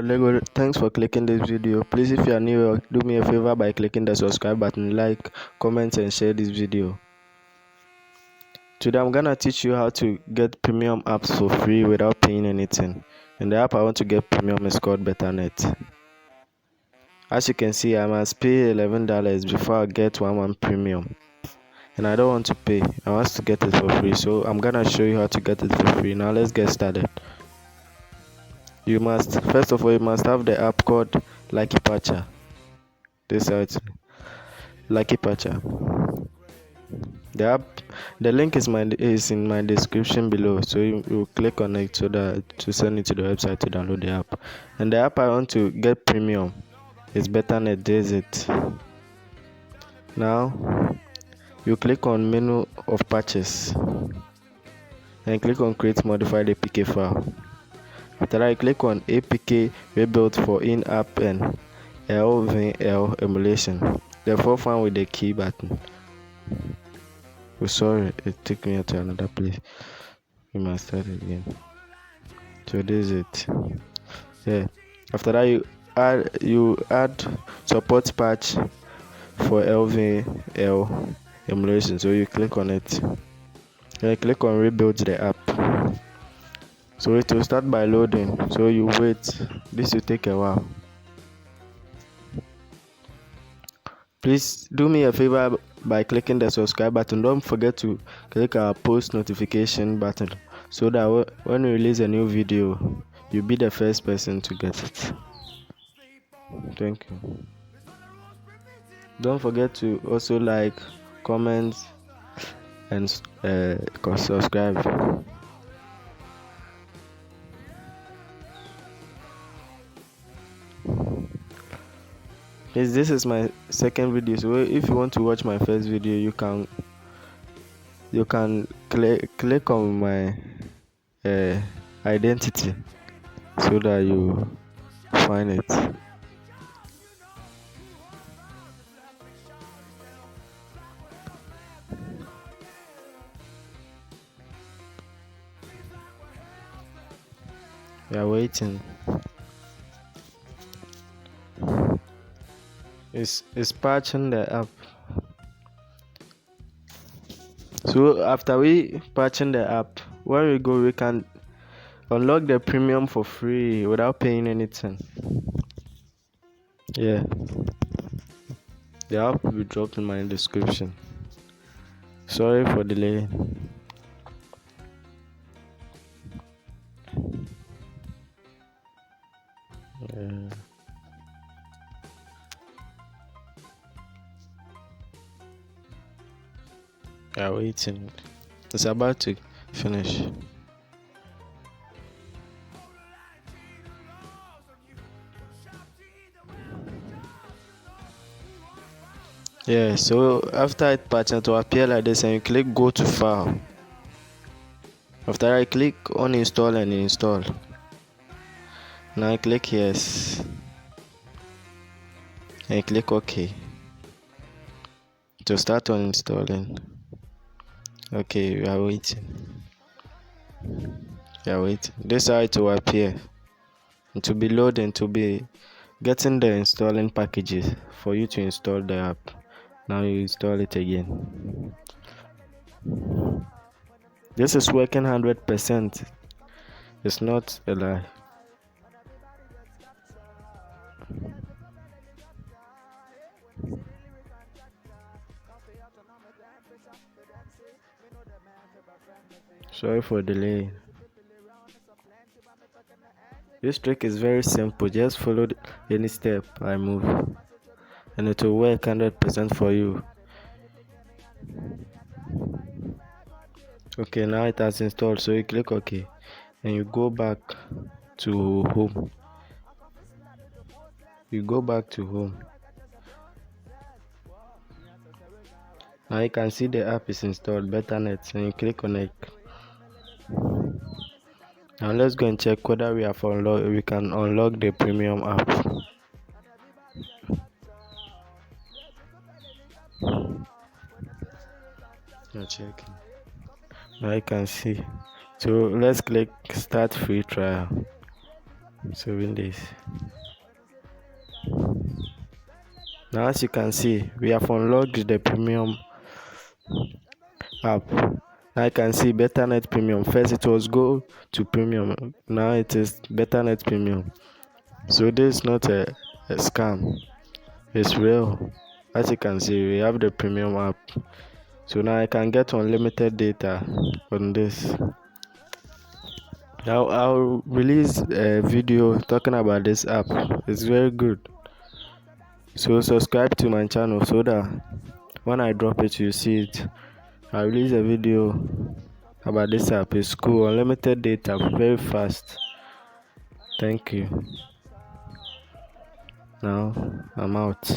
Lego, thanks for clicking this video. Please, if you are new, do me a favor by clicking the subscribe button, like, comment, and share this video. Today, I'm gonna teach you how to get premium apps for free without paying anything. And the app I want to get premium is called Betternet. As you can see, I must pay $11 before I get one premium. And I don't want to pay. I want to get it for free. So I'm gonna show you how to get it for free. Now let's get started. First of all, you must have the app called Lucky Patcher. This is Lucky Patcher. The link is in my description below, so you click on it so that to send it to the website to download the app. And the app I want to get premium is Betternet. There's it. Now you click on menu of patches and click on create modified APK file. After that, you click on APK rebuilt for in-app and LVL emulation. The fourth one with the key button. Oh, sorry, it took me to another place. We must start again. So this is it. Yeah. After that, you add support patch for LVL emulation. So you click on it. Then you click on rebuild the app. So it will start by loading. So you wait. This will take a while. Please do me a favor by clicking the subscribe button. Don't forget to click our post notification button so that when we release a new video, you'll be the first person to get it. Thank you. Don't forget to also like, comment, and subscribe. Yes, this is my second video, so if you want to watch my first video, you can click on my identity so that you find it. We are waiting. It's patching the app. So after we patching the app, when we go, we can unlock the premium for free without paying anything. Yeah, the app will be dropped in my description. Sorry for delay. We are waiting. It's about to finish. Yeah, so after it patches to appear like this, and you click go to file. After I click on install and install. Now I click yes. And click OK to start on installing. Okay, we are waiting. This is how it will appear. And to be loading, to be getting the installing packages for you to install the app. Now you install it again. This is working 100%. It's not a lie. Sorry for delay. This trick is very simple. Just follow any step I move, and it will work 100% for you. Okay, now it has installed. So you click OK, and you go back to home. Now you can see the app is installed, Betternet, and you click on it. Now let's go and check whether we can unlock the premium app. Now checking. Now you can see. So let's click start free trial. 7 days. Now as you can see, we have unlocked the premium app. Now I can see BetterNet Premium. First it was Go to Premium, now it is BetterNet Premium. So this is not a scam, it's real. As you can see, we have the premium app. So now I can get unlimited data on this. Now I'll release a video talking about this app. It's very good. So subscribe to my channel so that when I drop it you see it. I release a video about this app. It's cool, unlimited data, very fast. Thank you. Now I'm out.